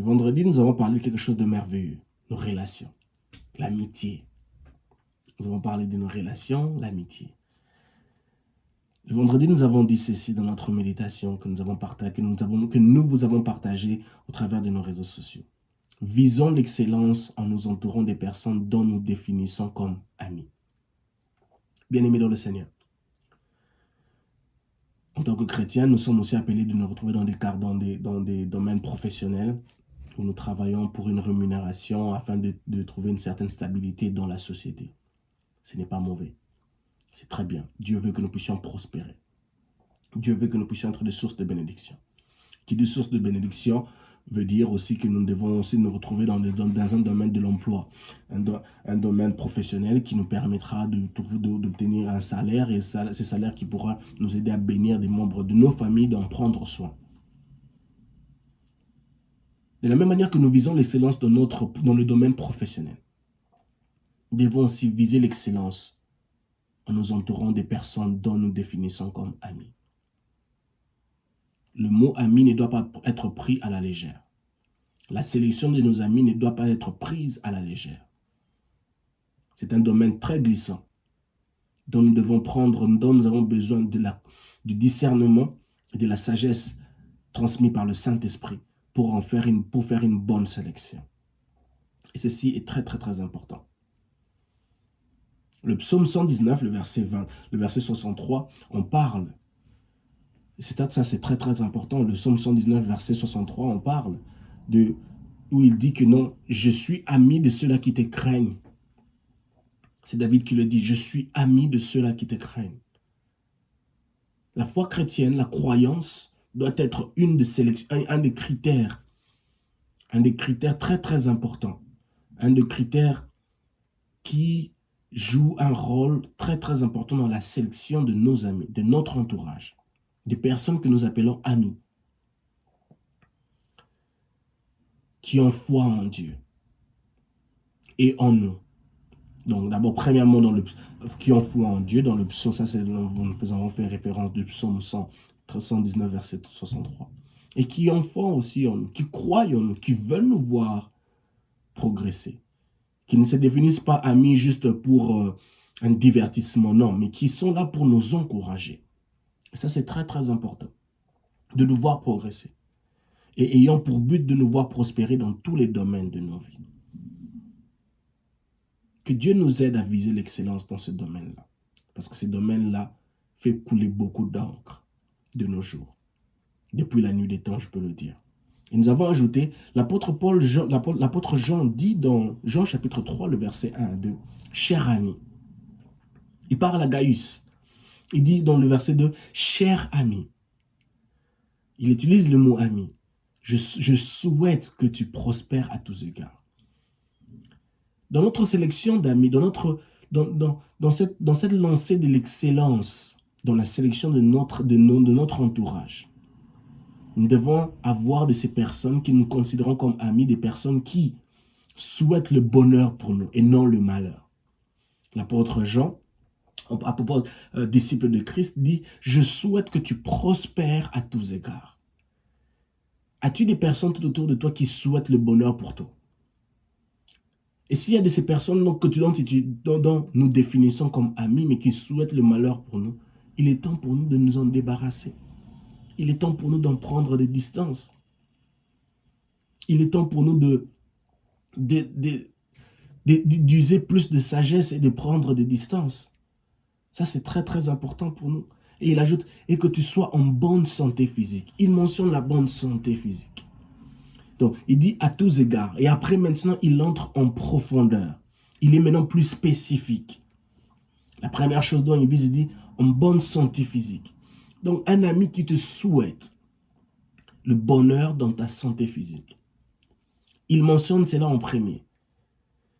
Le vendredi, nous avons parlé de quelque chose de merveilleux, nos relations, l'amitié. Nous avons parlé de nos relations, l'amitié. Le vendredi, nous avons dit ceci dans notre méditation que nous vous avons partagé au travers de nos réseaux sociaux. Visons l'excellence en nous entourant des personnes dont nous définissons comme amis. Bien-aimés dans le Seigneur, en tant que chrétiens, nous sommes aussi appelés de nous retrouver dans des domaines professionnels où nous travaillons pour une rémunération afin de trouver une certaine stabilité dans la société. Ce n'est pas mauvais. C'est très bien. Dieu veut que nous puissions prospérer. Dieu veut que nous puissions être des sources de bénédiction. Qui dit source de bénédiction veut dire aussi que nous devons aussi nous retrouver dans un domaine de l'emploi, un domaine professionnel qui nous permettra d'obtenir un salaire et ce salaire qui pourra nous aider à bénir des membres de nos familles, d'en prendre soin. De la même manière que nous visons l'excellence dans le domaine professionnel, nous devons aussi viser l'excellence en nous entourant des personnes dont nous définissons comme amis. Le mot ami ne doit pas être pris à la légère. La sélection de nos amis ne doit pas être prise à la légère. C'est un domaine très glissant dont nous avons besoin du discernement et de la sagesse transmis par le Saint-Esprit pour faire une bonne sélection. Et ceci est très, très, très important. Le psaume 119, le verset 63, on parle. Ça, c'est très, très important. Le psaume 119, verset 63, on parle où il dit que non, je suis ami de ceux-là qui te craignent. C'est David qui le dit, je suis ami de ceux-là qui te craignent. La foi chrétienne, la croyance, doit être un des critères très, très importants. Un des critères qui joue un rôle très, très important dans la sélection de nos amis, de notre entourage, des personnes que nous appelons amis, qui ont foi en Dieu et en nous. Donc d'abord, premièrement, qui ont foi en Dieu, dans le psaume, ça c'est nous faisons fait référence du psaume 119, verset 63. Et qui ont foi aussi en nous, qui croient en nous, qui veulent nous voir progresser, qui ne se définissent pas amis juste pour un divertissement, non, mais qui sont là pour nous encourager. Et ça c'est très très important, de nous voir progresser. Et ayant pour but de nous voir prospérer dans tous les domaines de nos vies. Que Dieu nous aide à viser l'excellence dans ce domaine-là. Parce que ce domaine-là fait couler beaucoup d'encre de nos jours. Depuis la nuit des temps, je peux le dire. Et nous avons ajouté, l'apôtre Jean dit dans Jean chapitre 3, le verset 1 à 2, « Cher ami ». Il parle à Gaius. Il dit dans le verset 2, « Cher ami ». Il utilise le mot « ami ». Je souhaite que tu prospères à tous égards. Dans notre sélection d'amis, dans cette lancée de l'excellence, dans la sélection de notre entourage, nous devons avoir de ces personnes que nous considérons comme amis, des personnes qui souhaitent le bonheur pour nous et non le malheur. L'apôtre Jean, à propos disciple de Christ, dit « Je souhaite que tu prospères à tous égards ». As-tu des personnes tout autour de toi qui souhaitent le bonheur pour toi? Et s'il y a de ces personnes dont nous définissons comme amis, mais qui souhaitent le malheur pour nous, il est temps pour nous de nous en débarrasser. Il est temps pour nous d'en prendre des distances. Il est temps pour nous d'user plus de sagesse et de prendre des distances. Ça, c'est très, très important pour nous. Et il ajoute, et que tu sois en bonne santé physique. Il mentionne la bonne santé physique. Donc, il dit à tous égards. Et après, maintenant, il entre en profondeur. Il est maintenant plus spécifique. La première chose dont il vise, il dit en bonne santé physique. Donc, un ami qui te souhaite le bonheur dans ta santé physique. Il mentionne cela en premier.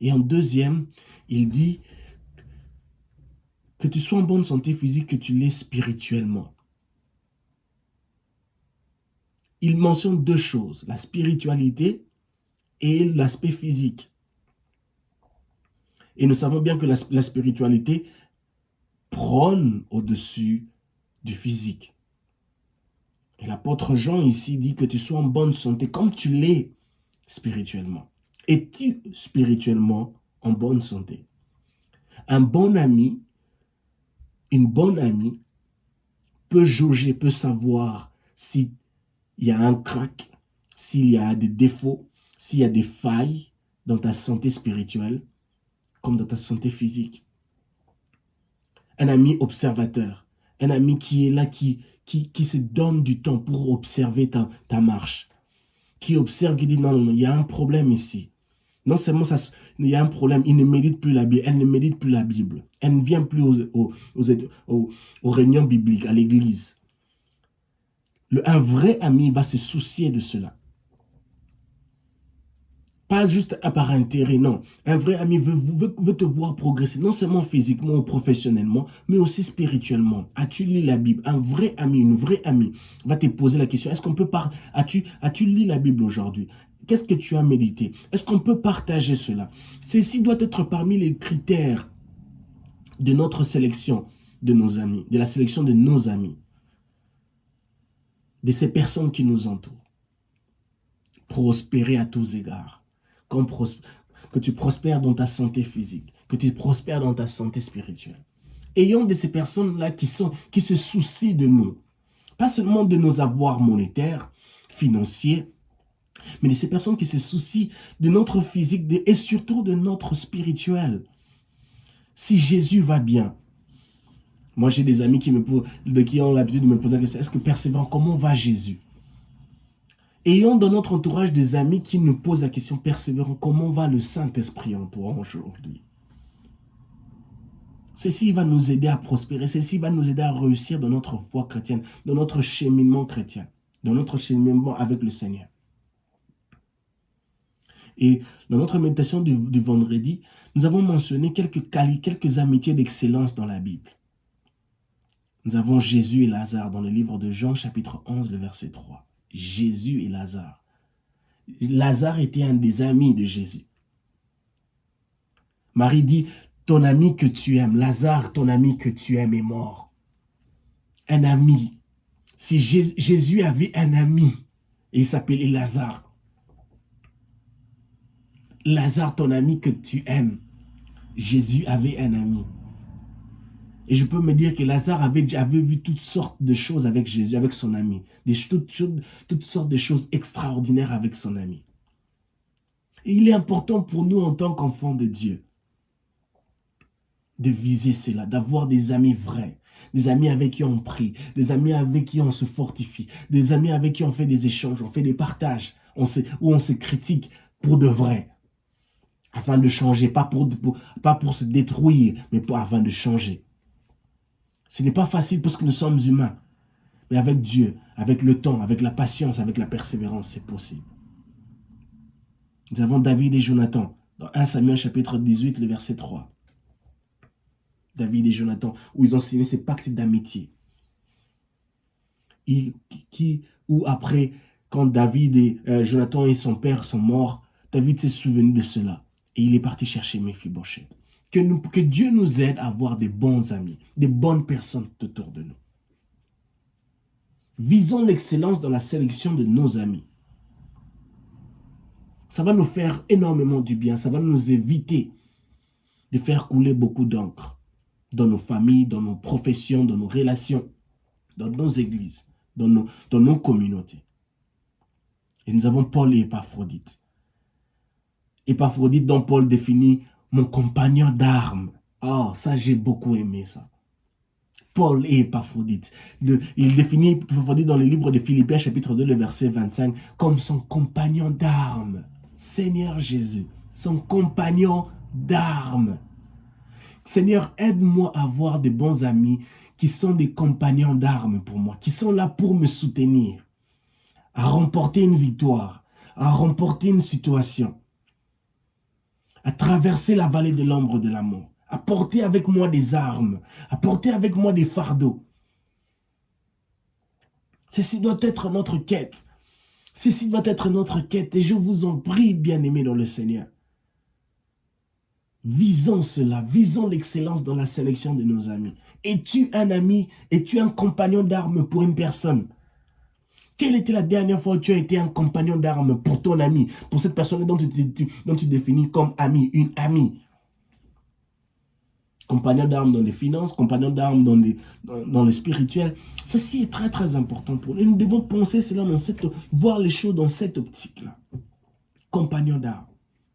Et en deuxième, il dit que tu sois en bonne santé physique, que tu l'aies spirituellement. Il mentionne deux choses, la spiritualité et l'aspect physique. Et nous savons bien que la spiritualité prône au-dessus du physique. Et l'apôtre Jean ici dit que tu sois en bonne santé comme tu l'es spirituellement? Es-tu spirituellement en bonne santé? Un bon ami, une bonne amie peut jauger, peut savoir s'il y a un crack, s'il y a des défauts, s'il y a des failles dans ta santé spirituelle, comme dans ta santé physique. Un ami observateur, un ami qui est là, qui se donne du temps pour observer ta marche, qui observe, qui dit non, non, il y a un problème ici. Non seulement ça, il y a un problème, il ne médite plus la Bible, elle ne médite plus la Bible, elle ne vient plus aux réunions bibliques, à l'église. Un vrai ami va se soucier de cela. Pas juste par intérêt, non. Un vrai ami veut te voir progresser, non seulement physiquement ou professionnellement, mais aussi spirituellement. As-tu lu la Bible? Un vrai ami, une vraie amie va te poser la question, est-ce qu'on peut as-tu lu la Bible aujourd'hui? Qu'est-ce que tu as médité? Est-ce qu'on peut partager cela? Ceci doit être parmi les critères de notre sélection de nos amis, de la sélection de nos amis, de ces personnes qui nous entourent. Prospérer à tous égards. Que tu prospères dans ta santé physique, que tu prospères dans ta santé spirituelle. Ayons de ces personnes-là qui se soucient de nous. Pas seulement de nos avoirs monétaires, financiers, mais de ces personnes qui se soucient de notre physique et surtout de notre spirituel. Si Jésus va bien, moi j'ai des amis qui ont l'habitude de me poser la question, est-ce que persévérant, comment va Jésus? Ayons dans notre entourage des amis qui nous posent la question persévérant, comment va le Saint-Esprit en toi aujourd'hui? Ceci va nous aider à prospérer, ceci va nous aider à réussir dans notre foi chrétienne, dans notre cheminement chrétien, dans notre cheminement avec le Seigneur. Et dans notre méditation du vendredi, nous avons mentionné quelques amitiés d'excellence dans la Bible. Nous avons Jésus et Lazare dans le livre de Jean, chapitre 11, le verset 3. Jésus et Lazare. Lazare était un des amis de Jésus. Marie dit, ton ami que tu aimes, Lazare, ton ami que tu aimes est mort. Un ami. Si Jésus avait un ami, et il s'appelait Lazare. Lazare, ton ami que tu aimes. Jésus avait un ami. Et je peux me dire que Lazare avait vu toutes sortes de choses avec Jésus, avec son ami. Toutes sortes de choses extraordinaires avec son ami. Et il est important pour nous en tant qu'enfants de Dieu de viser cela, d'avoir des amis vrais, des amis avec qui on prie, des amis avec qui on se fortifie, des amis avec qui on fait des échanges, on fait des partages, où on se critique pour de vrai, afin de changer, pas pour se détruire, mais afin de changer. Ce n'est pas facile parce que nous sommes humains. Mais avec Dieu, avec le temps, avec la patience, avec la persévérance, c'est possible. Nous avons David et Jonathan dans 1 Samuel chapitre 18, le verset 3. David et Jonathan, où ils ont signé ce pacte d'amitié. Où après, quand David et Jonathan et son père sont morts, David s'est souvenu de cela. Et il est parti chercher Méphibosheth. Que Dieu nous aide à avoir des bons amis, des bonnes personnes autour de nous. Visons l'excellence dans la sélection de nos amis. Ça va nous faire énormément du bien, ça va nous éviter de faire couler beaucoup d'encre dans nos familles, dans nos professions, dans nos relations, dans nos églises, dans nos communautés. Et nous avons Paul et Épaphrodite. Épaphrodite dont Paul définit mon compagnon d'armes. Ah, ça j'ai beaucoup aimé ça. Paul et Épaphrodite. Il définit Épaphrodite dans le livre de Philippiens chapitre 2, le verset 25, comme son compagnon d'armes. Seigneur Jésus, son compagnon d'armes. Seigneur, aide-moi à avoir des bons amis qui sont des compagnons d'armes pour moi, qui sont là pour me soutenir, à remporter une victoire, à remporter une situation, à traverser la vallée de l'ombre de la mort, à porter avec moi des armes, à porter avec moi des fardeaux. Ceci doit être notre quête. Ceci doit être notre quête et je vous en prie, bien-aimés dans le Seigneur. Visons cela, visons l'excellence dans la sélection de nos amis. Es-tu un ami, es-tu un compagnon d'armes pour une personne? Quelle était la dernière fois où tu as été un compagnon d'armes pour ton ami, pour cette personne dont tu définis comme ami, une amie? Compagnon d'armes dans les finances, compagnon d'armes dans le spirituel. Ceci est très très important pour nous. Et nous devons penser cela voir les choses dans cette optique-là. Compagnon d'armes.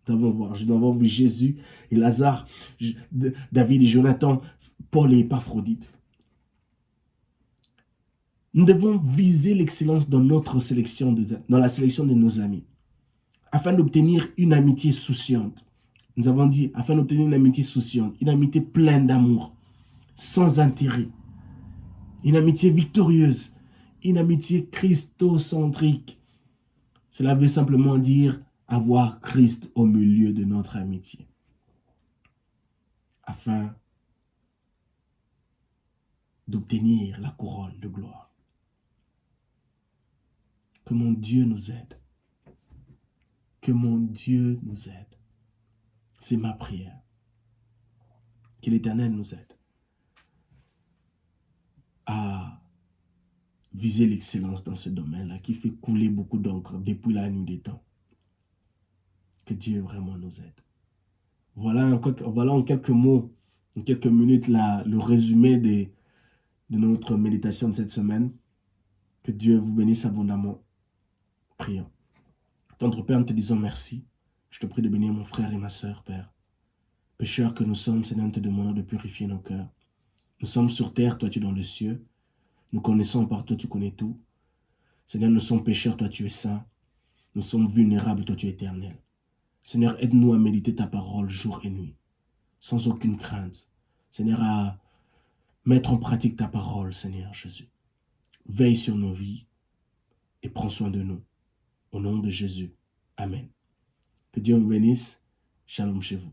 Nous avons vu Jésus et Lazare, David et Jonathan, Paul et Épaphrodite. Nous devons viser l'excellence dans notre sélection, dans la sélection de nos amis, afin d'obtenir une amitié souciante. Nous avons dit, afin d'obtenir une amitié souciante, une amitié pleine d'amour, sans intérêt, une amitié victorieuse, une amitié christocentrique. Cela veut simplement dire avoir Christ au milieu de notre amitié, afin d'obtenir la couronne de gloire. Que mon Dieu nous aide. Que mon Dieu nous aide. C'est ma prière. Que l'Éternel nous aide à viser l'excellence dans ce domaine-là qui fait couler beaucoup d'encre depuis la nuit des temps. Que Dieu vraiment nous aide. Voilà en quelques mots, en quelques minutes, le résumé de notre méditation de cette semaine. Que Dieu vous bénisse abondamment. Prions. Tendre Père, nous te disons merci. Je te prie de bénir mon frère et ma sœur, Père. Pécheurs que nous sommes, Seigneur, nous te demandons de purifier nos cœurs. Nous sommes sur terre, toi tu es dans les cieux. Nous connaissons par toi, tu connais tout. Seigneur, nous sommes pécheurs, toi tu es saint. Nous sommes vulnérables, toi tu es éternel. Seigneur, aide-nous à méditer ta parole jour et nuit, sans aucune crainte. Seigneur, à mettre en pratique ta parole, Seigneur Jésus. Veille sur nos vies et prends soin de nous. Au nom de Jésus. Amen. Que Dieu vous bénisse. Shalom chez vous.